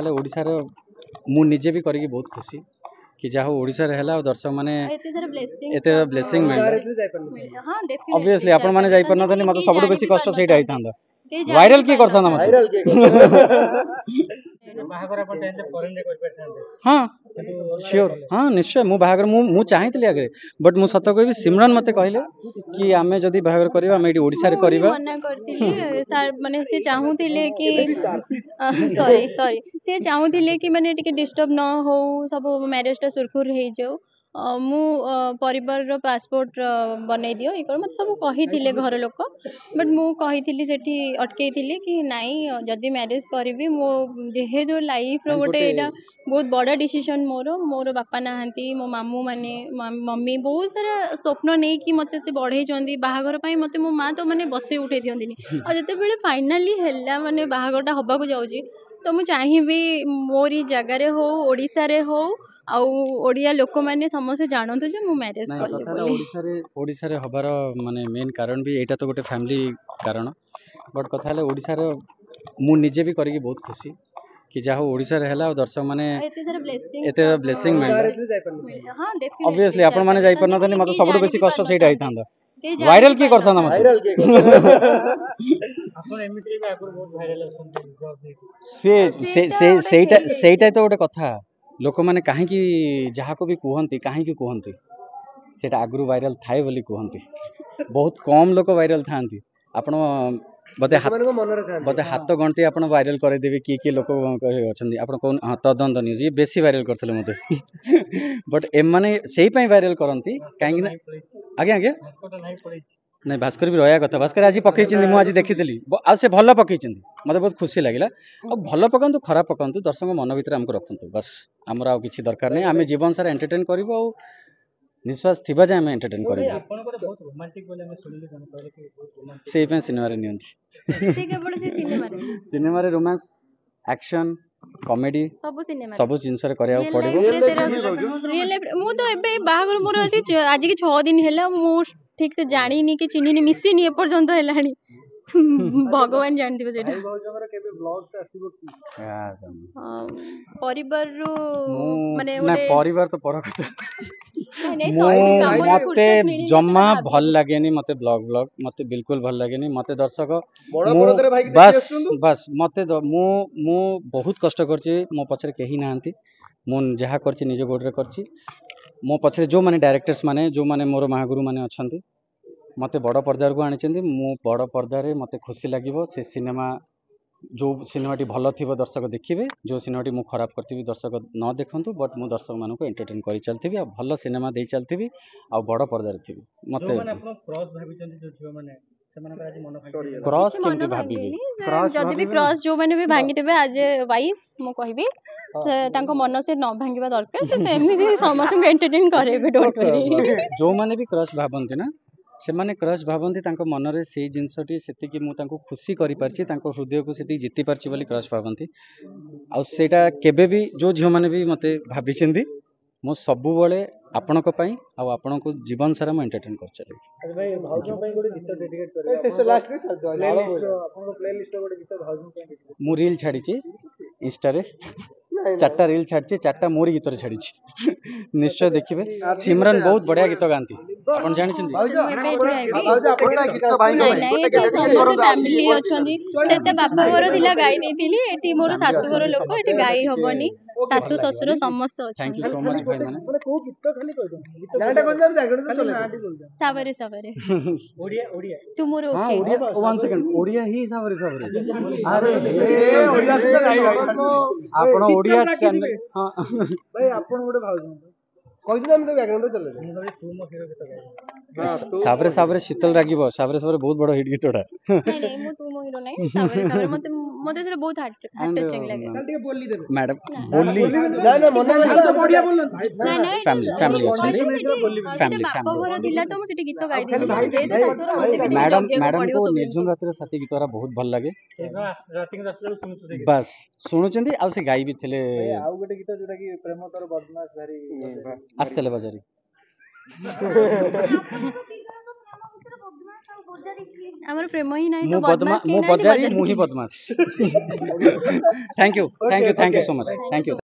कथा ओडिशा रे मु निजे भी करी बहुत खुशी कि जा ओडिशा रे हला दर्शक माने एते ब्लेसिंग ऑब्वियसली आपण माने जाई परना थनी मते सबटु बेसी कष्ट सेटा आइतांदा वायरल की करता ना मते बाहागर अपन टाइम पे फॉरेन रे कर परथांदे हां श्योर हां निश्चय मु बाहागर मु चाहितली आगे बट मु सत कहबी सिमरन मते कहले कि आमे जदी बाहागर करबा आमे एडी ओडिसा रे करबा मना करथिली सर माने से चाहूथिले कि सॉरी सॉरी से चाहूथिले कि माने टिके डिस्टर्ब न हो सब मैरिज टा सुरखुर हे जाऊ मु परिवार रो पासपोर्ट बनै दियो ई कर मत सब कहिथिले घर लोक बट मु कहिथिली सेठी अटकेइथिले कि नाही जदी मैरिज करबी मो जेहे जो लाइफ रो गोटे एटा बहुत बड़ा डिसीजन मोर बापा नाहंती मो मामू माने मम्मी बहुत सारा स्वप्न नहीं कि मते से बढ़े चंदी बाहागर पई मते मो मां तो माने बसे उठे दियंदिनी आ जते बेले फाइनली हैला माने बाहागरटा हबा को जाउची तो मु चाहिबी मोरी जगह रे हो ओडिसा रे हो आउ ओडिया लोक माने समस्त जानतो जे मु मैरिज करले बोली ओडिसा रे हबार माने मेन कारण भी एटा तो गोटे फैमिली कारण बट कथा है ओडिसा रे मु निजे भी करी बहुत खुशी कि जा ओडिसा रे हला दर्शक माने एते ब्लेसिंग मिल हां डेफिनेटली ऑब्वियसली आपण माने जाई परना थनी मते सबटु बेसी कष्ट सेटा आइतांदा वायरल की करता ना मते आपण एमिटली भी आगुर बहुत वायरल अछन से सेटा तो गोटे कथा लोक माने काहे कि जहा को भी कहंती सेटा आगुर वायरल थाए बोली कहंती बहुत कम लोक वायरल थांती आपण बते हाथ गणती आप वायरल करदेवी किए लोक अच्छा आप कौन हाँ तदंत न्यूज ये बेसी वायरल करते मत बट एम मैंने से वायरल करती कहीं आज्ञा आज्ञा नहीं भास्कर भी रहा कथा भास्कर आज पकई मुझे आज देखी आज से भल पकई मत बहुत खुशी लगे भल पकातु खराब पकातु दर्शक मन भर आमको रखु बस आमर आ कि दरकार नहीं आम जीवन सारा एंटरटेन करूँ निश्वास थी जाए आम एंटरटेन कर सिनेमा रे रोमांस एक्शन कॉमेडी सब जिनस रियल मु तो एबे बाहागर मोर आज के 6 दिन हैला मु ठीक से जानी कि चिन्हिनी मिसिनी एपर्यंत हैलानी भगवान जानथिबे सेटा परिवार रो माने ना परिवार तो पर कथा मते जम्मा भल लागेनी मते ब्लॉग मते बिल्कुल भल लागेनी मते दर्शक बस बस मते मु बहुत कष्ट करछि मो पछरे केही नाहंती मु जहा करछि निज गोडरे करछि मो पछरे जो माने डायरेक्टर्स माने जो माने मोर महागुरु माने अछंती मते बड़ पर्दार को आनिचंदी मु बड़ पर्दारे मते खुशी लागिवो से सिनेमा जो सिनेमाटी भल थी दर्शक देखिए जो सिनेमाटी मु खराब करती दर्शक न देखु बट मु दर्शक मान एंटरटेन कर चलती भल सिनेमा दे चलती आ बड़ पर्दार थी मत क्रॉस केमती भाबिबे जदि भी क्रॉस जो माने भी भांगी देबे आज वाइफ मु कहबी तांको मन से न भांगीबा दरकार से एमनी समस्त एंटरटेन करेबे डोंट वरी जो माने भी क्रॉस भाबंती ना से माने क्रश भावती मन में से जिनसटी से मुझे खुशी कर हृदय को से जीति पार्ची बोली क्रश भावती आईटा केबे भी जो झील मैंने भी मत भाई मो सब बड़े आपण आपण को जीवन सारा मुझे एंटरटेन कर मु रील छाड़ी इंस्टा रे 4टा रील छाड़ी 4टा मोरी गीत छाड़ी निश्चय देखिए सिमरन बहुत बढ़िया गीत गाती अपन जानी बापा घर थिला गाई देथिली एठी मोर सासु घर लोक एठी गाई हबनी सासु ससुर समस्त अछि थैंक यू सो मच भाई माने को गीत खाली कह दो गाटा कोन जा बैकग्राउंड में चले सावरे सावरे ओडिया तू मोर हां ओके ओडिया 1 सेकंड ओडिया ही सावरे अरे ए ओडिया से गाई आपण ओडिया चैनल हां भाई आपण गोटे भाउ कहि दे हम बैकग्राउंड में चले तू मो हीरो गीत गाई सावरे सावरे शीतल रागिबो सावरे सावरे बहुत बड़ हिट गीतटा नहीं नहीं मु तू मो हीरो नहीं सावरे सावरे मते मते से बहुत हार्ट टचिंग लागे चल ठीक बोली देबे मैडम बोली ना ना मन में बढ़िया बोलन नहीं नहीं फैमिली फैमिली बापा घर थिला तो मु सेठी गीत गाई देली जे तो ससुर मते मैडम को निर्जन रात रे साथी गीतरा बहुत भल लागे रात के सुनु बस सुनुचंदी आ से गाई भी थिले आ गोटे गीत जोटा कि प्रेम तोर बदमाश भारी आस्तले बजारी ଆମର ପ୍ରେମ ହିଁ ନାହିଁ ମୁଁ ତ ବଦମାସ କେହି ମୁଁ ନାହାନ୍ତି ବଜାରୀ ବଜାରୀ ମୁଁ ହିଁ ବଦମାସ। Thank you so much thank you.